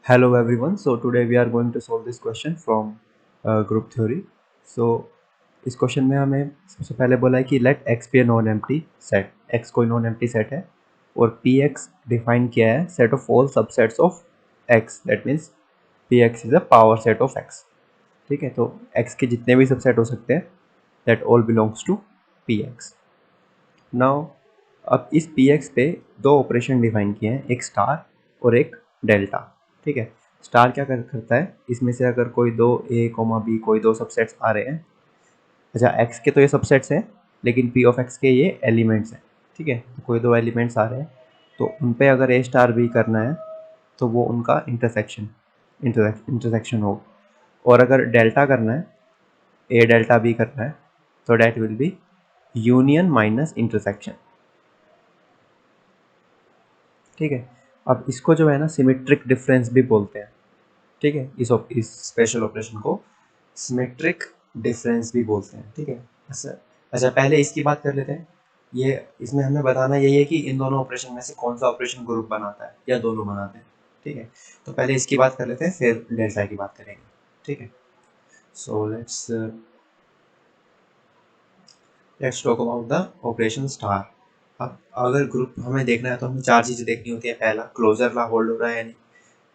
Hello everyone. So today we are going to solve this question from group theory. So इस question में हमें सबसे पहले बोला है कि let x be a non empty set, x कोई नॉन एम्प्टी सेट है और px डिफाइन किया है set of all subsets of x, that means px is a power set of x. ठीक है, तो x के जितने भी सबसेट हो सकते हैं that all belongs to px. Now अब इस px पे दो ऑपरेशन डिफाइन किए हैं, एक स्टार और एक डेल्टा. ठीक है, स्टार क्या करता है, इसमें से अगर कोई दो a कोमा b कोई दो सबसेट्स आ रहे हैं, अच्छा x के तो ये सबसेट्स हैं लेकिन p ऑफ x के ये एलिमेंट्स हैं. ठीक है, तो कोई दो एलिमेंट्स आ रहे हैं तो उन पे अगर a स्टार b करना है तो वो उनका इंटरसेक्शन हो. और अगर डेल्टा करना है, a डेल्टा b करना है तो that will be union minus intersection. ठीक है, अब इसको जो है ना सिमेट्रिक डिफरेंस भी बोलते हैं. ठीक है, इस स्पेशल ऑपरेशन को सिमेट्रिक डिफरेंस भी बोलते हैं. ठीक है, अच्छा अच्छा पहले इसकी बात कर लेते हैं. ये इसमें हमें बताना यही है कि इन दोनों ऑपरेशन में से कौन सा ऑपरेशन ग्रुप बनाता है या दोनों बनाते हैं. ठीक है, तो पहले इसकी बात कर लेते हैं फिर डेल्टा की बात करेंगे. ठीक है, so let's talk about the operation star. अब अगर ग्रुप हमें देखना है तो हमें चार चीज़ें देखनी होती है. पहला, क्लोजर ला होल्ड हो रहा है या नहीं.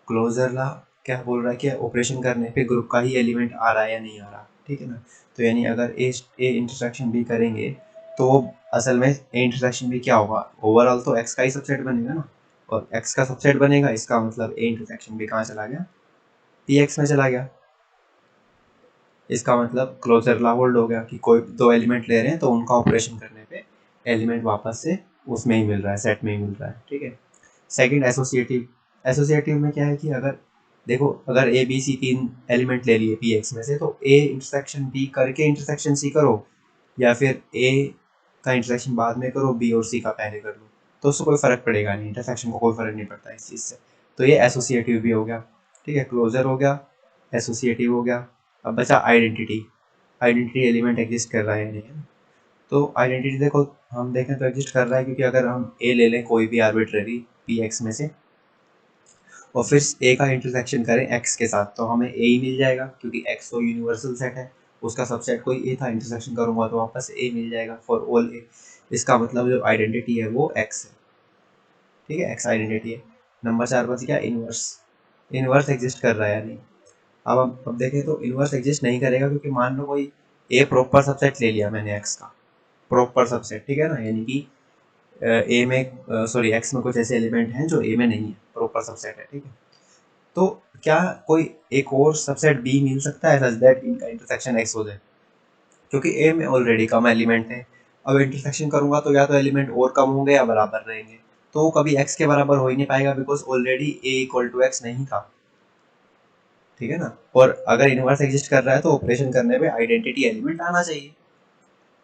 क्लोजर ला क्या बोल रहा है कि ऑपरेशन करने पे ग्रुप का ही एलिमेंट आ रहा है या नहीं आ रहा. ठीक है ना, तो यानी अगर ए इंटरसेक्शन बी करेंगे तो असल में ए इंटरसेक्शन बी क्या होगा, ओवरऑल तो एक्स का ही सबसेट बनेगा ना. और एक्स का सबसेट बनेगा, इसका मतलब ए इंटरसेक्शन बी कहाँ चला गया, पी एक्स में चला गया. इसका मतलब क्लोजर ला होल्ड हो गया कि कोई दो एलिमेंट ले रहे हैं तो उनका ऑपरेशन करने पे एलिमेंट वापस से उसमें ही मिल रहा है, सेट में ही मिल रहा है. ठीक है, सेकंड, एसोसिएटिव. एसोसिएटिव में क्या है कि अगर देखो, अगर ए बी सी तीन एलिमेंट ले लिए पी एक्स में से तो ए इंटरसेक्शन बी करके इंटरसेक्शन सी करो या फिर ए का इंटरसेक्शन बाद में करो, बी और सी का पहले कर लो, तो उससे कोई फर्क पड़ेगा नहीं, इंटरसेक्शन को कोई फर्क नहीं पड़ता इस चीज़ से. तो ये एसोसिएटिव भी हो गया. ठीक है, क्लोजर हो गया, एसोसिएटिव हो गया. अब बचा आइडेंटिटी. आइडेंटिटी एलिमेंट एग्जिस्ट कर रहा है नहीं है. तो आइडेंटिटी देखो, हम देखें तो एग्जिस्ट कर रहा है क्योंकि अगर हम ए ले लें कोई भी आर्बिट्रेरी पी एक्स में से और फिर ए का इंटरसेक्शन करें एक्स के साथ तो हमें ए ही मिल जाएगा क्योंकि एक्स तो यूनिवर्सल सेट है, उसका सबसेट कोई ए था, इंटरसेक्शन करूंगा तो वापस ए मिल जाएगा फॉर ऑल ए. इसका मतलब जो आइडेंटिटी है वो एक्स है. ठीक है, एक्स आइडेंटिटी है. नंबर 4 बच गया इनवर्स. इनवर्स एग्जिस्ट कर रहा है या नहीं. अब देखें तो इनवर्स एग्जिस्ट नहीं करेगा क्योंकि मान लो कोई ए प्रॉपर सबसेट ले लिया मैंने एक्स का, प्रॉपर सबसेट. ठीक है ना, यानी कि ए में सॉरी एक्स में कुछ ऐसे एलिमेंट हैं जो ए में नहीं है, प्रॉपर सबसेट है. ठीक है, तो क्या कोई एक और सबसेट बी मिल सकता है सच दैट इनका इंटरसेक्शन एक्स हो जाए, क्योंकि ए में ऑलरेडी कम एलिमेंट है. अब इंटरसेक्शन करूंगा तो या तो एलिमेंट और कम होंगे या बराबर रहेंगे, तो वो कभी एक्स के बराबर हो ही नहीं पाएगा because already a equal to x नहीं था. ठीक है ना, और अगर इनवर्स एग्जिस्ट कर रहा है तो ऑपरेशन करने पे आइडेंटिटी एलिमेंट आना चाहिए.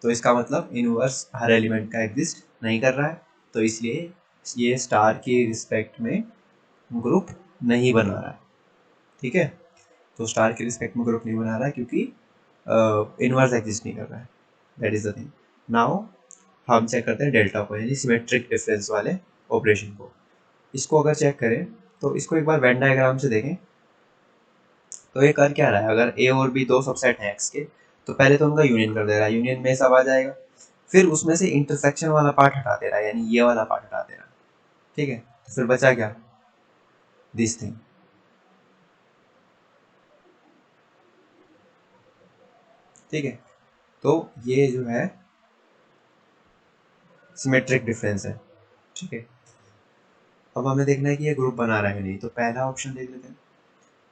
तो इसका मतलब इनवर्स हर एलिमेंट का एग्जिस्ट नहीं कर रहा है, तो इसलिए ये स्टार की रिस्पेक्ट में ग्रुप नहीं बना रहा है. ठीक है, तो स्टार के रिस्पेक्ट में ग्रुप नहीं बना रहा है क्योंकि इनवर्स एग्जिस्ट नहीं कर रहा है. That is the thing. Now हम चेक करते हैं डेल्टा को, यानी सिमेट्रिक डिफरेंस वाले ऑपरेशन को. इसको अगर चेक करें तो इसको एक बार वेन डायग्राम से देखें तो ये कर क्या रहा है, अगर ए और बी दो सबसेट हैं एक्स के तो पहले तो उनका यूनियन कर दे रहा है, यूनियन में सब आ जाएगा, फिर उसमें से इंटरसेक्शन वाला पार्ट हटा दे रहा है, यानी ये वाला पार्ट हटा दे रहा है. ठीक है, तो फिर बचा क्या, दिस थिंग. ठीक है, तो ये जो है सिमेट्रिक डिफरेंस है. ठीक है, अब हमें देखना है कि ये ग्रुप बना रहा है नहीं, तो पहला ऑप्शन देख लेते हैं.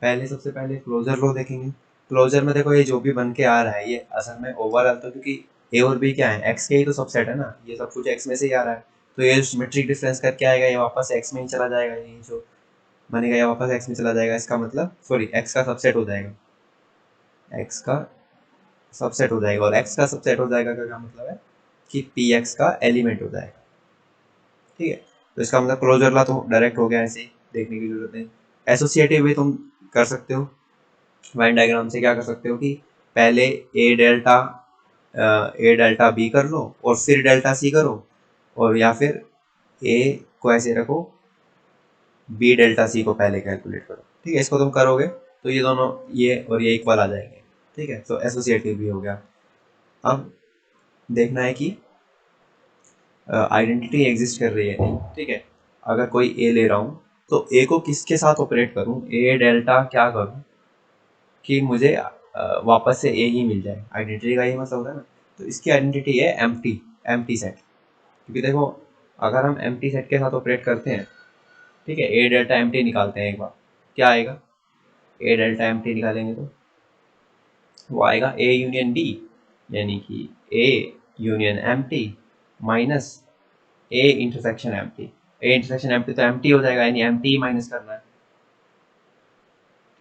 पहले सबसे पहले क्लोजर लो देखेंगे. क्लोजर में देखो ये जो भी बन के आ रहा है ये असल में ओवरऑल तो क्योंकि ए और बी क्या है, एक्स के ही तो सबसेट है ना, ये सब कुछ एक्स में से ही आ रहा है, तो ये सिमेट्रिक डिफरेंस करके आएगा, ये वापस एक्स में ही चला जाएगा, ये जो बनेगा ये वापस एक्स में चला जाएगा. इसका मतलब सॉरी एक्स का सबसेट हो जाएगा, एक्स का सबसेट हो जाएगा, और एक्स का सबसेट हो जाएगा का क्या मतलब है कि पी एक्स का एलिमेंट हो जाएगा. ठीक है, तो इसका मतलब क्लोजर ला तो डायरेक्ट हो गया, ऐसे ही देखने की जरूरत नहीं. एसोसिएटिव भी तुम कर सकते हो, वेन डायग्राम से क्या कर सकते हो कि पहले ए डेल्टा बी कर लो और फिर डेल्टा सी करो, और या फिर ए को ऐसे रखो बी डेल्टा सी को पहले कैलकुलेट करो। ठीक है, इसको तुम करोगे तो ये दोनों, ये और ये इक्वल आ जाएंगे। ठीक है, तो एसोसिएटिव भी हो गया। अब देखना है कि आइडेंटिटी एग्जिस्ट कर रही है नहीं। ठीक है, अगर कोई ए ले रहा हूँ तो ए को किसके साथ ऑपरेट करूँ, ए डेल्टा क्या करूँ कि मुझे वापस से ए ही मिल जाए। आइडेंटिटी का ये मतलब होता है ना। तो इसकी आइडेंटिटी है एम्प्टी, एम्प्टी सेट। क्योंकि देखो, अगर हम एम्प्टी सेट के साथ ऑपरेट करते हैं, ठीक है, ए डेल्टा एम्प्टी निकालते हैं एक बार, क्या आएगा, ए डेल्टा एम्प्टी निकालेंगे तो वो आएगा ए यूनियन डी, यानी कि A union empty minus A intersection empty. A intersection empty तो एम्प्टी हो जाएगा, यानी एम्प्टी माइनस करना है।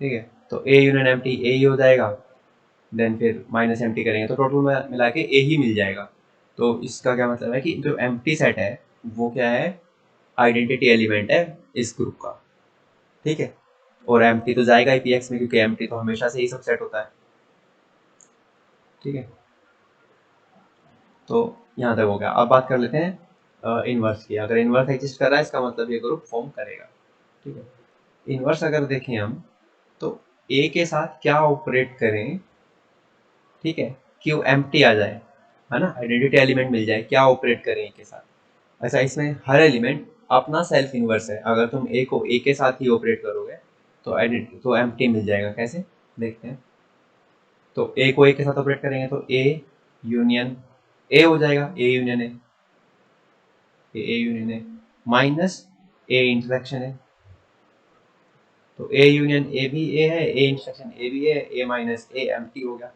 ठीक है, तो ए यूनियन एम्प्टी ए ही हो जाएगा, देन फिर माइनस एम्प्टी करेंगे तो टोटल में मिला के ए ही मिल जाएगा। तो इसका क्या मतलब है कि जो एम्प्टी सेट है वो क्या है, आइडेंटिटी एलिमेंट है इस ग्रुप का। ठीक है, और एम्प्टी तो जाएगा ही पीएक्स में, क्योंकि एम्प्टी तो हमेशा से ही सब सेट होता है। ठीक है, तो यहाँ तक हो गया। अब बात कर लेते हैं इनवर्स की। अगर इनवर्स एग्जिस्ट कर रहा है इसका मतलब ये ग्रुप फॉर्म करेगा। ठीक है, इनवर्स अगर देखें हम तो ए के साथ क्या ऑपरेट करें, ठीक है, कि वो एम्प्टी आ जाए, है ना, आइडेंटिटी एलिमेंट मिल जाए, क्या ऑपरेट करें ए के साथ। अच्छा, इसमें हर एलिमेंट अपना सेल्फ इनवर्स है। अगर तुम ए को ए के साथ ही ऑपरेट करोगे तो आइडेंटिटी तो एम्प्टी मिल जाएगा। कैसे, देखते हैं। तो ए को ए के साथ ऑपरेट करेंगे तो ए यूनियन ए हो जाएगा, A union A minus A intersection है। तो ए यूनियन ए भी ए है, ए इंटरसेक्शन ए भी है, ए माइनस ए एम्प्टी हो गया।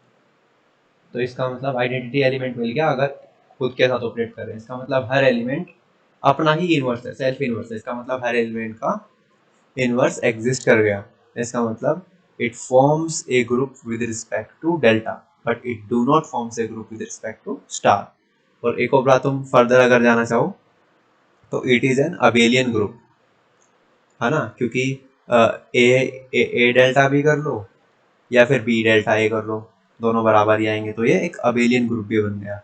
तो इसका मतलब आइडेंटिटी एलिमेंट मिल गया अगर खुद के साथ ऑपरेट कर रहे हैं। इसका मतलब हर एलिमेंट अपना ही इनवर्स है, सेल्फ इनवर्स है। इसका मतलब हर एलिमेंट का इनवर्स एग्जिस्ट कर गया। इसका मतलब it forms a group with respect to delta, but it do not forms a group with respect to star. और एक और बात तुम फर्दर अगर जाना चाहो तो it is an abelian group, है ना, क्योंकि ए डेल्टा भी कर लो या फिर बी डेल्टा ए कर लो, दोनों बराबर ही आएंगे, तो ये एक अबेलियन ग्रुप भी बन गया।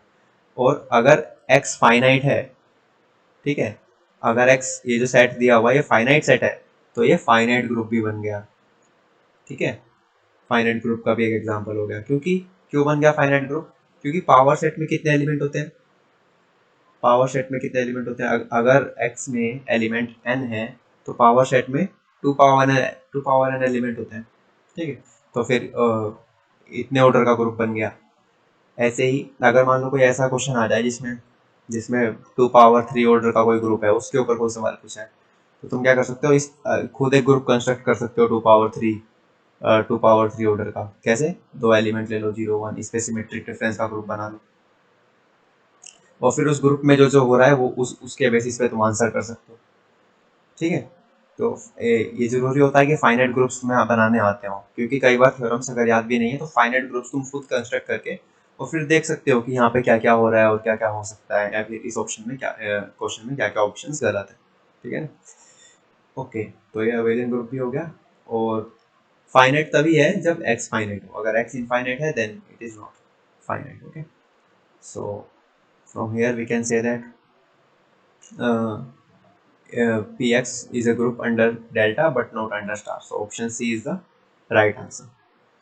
और अगर एक्स फाइनाइट है, ठीक है, अगर एक्स ये जो सेट दिया हुआ ये फाइनाइट सेट है तो ये फाइनाइट ग्रुप भी बन गया। ठीक है, फाइनाइट ग्रुप का भी एक एग्जांपल हो गया। क्योंकि क्यों बन गया फाइनाइट ग्रुप, क्योंकि पावर सेट में कितने एलिमेंट होते हैं, पावर सेट में कितने एलिमेंट होते हैं, अगर एक्स में एलिमेंट n है तो पावर सेट में टू पावर n एलिमेंट होते हैं। ठीक है, तो फिर इतने ऑर्डर का ग्रुप बन गया। ऐसे ही अगर मान लो कोई ऐसा क्वेश्चन आ जाए जिसमें जिसमें 2 पावर 3 ऑर्डर का कोई ग्रुप है, उसके ऊपर कोई सवाल पूछा है, तो तुम क्या कर सकते हो, इस खुद एक ग्रुप कंस्ट्रक्ट कर सकते हो 2 पावर 3 ऑर्डर का। कैसे, 2 एलिमेंट ले लो 0 1, इस पे सिमेट्रिक डिफरेंस का ग्रुप बना लो, और फिर उस ग्रुप में जो जो हो रहा है वो उसके बेसिस पे तुम आंसर कर सकते हो। ठीक है, तो ये जरूरी होता है कि फाइनाइट ग्रुप्स तुम्हें बनाने आते हो, क्योंकि कई बार थ्योरम्स अगर याद भी नहीं है तो फाइनाइट ग्रुप्स तुम खुद कंस्ट्रक्ट करके और फिर देख सकते हो कि यहाँ पे क्या क्या हो रहा है और क्या क्या हो सकता है, या फिर इस ऑप्शन में क्या, क्वेश्चन में क्या क्या ऑप्शन गलत है। ठीक है ना, ओके। तो ये अवेलियन ग्रुप भी हो गया। और फाइनाइट तभी है जब एक्स फाइनाइट हो, अगर एक्स इनफाइनाइट है then it is not finite. Okay, so from here we can say that uh, px is a group under delta but not under star, so option C is the right answer.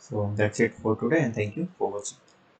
So that's it for today and thank you for watching.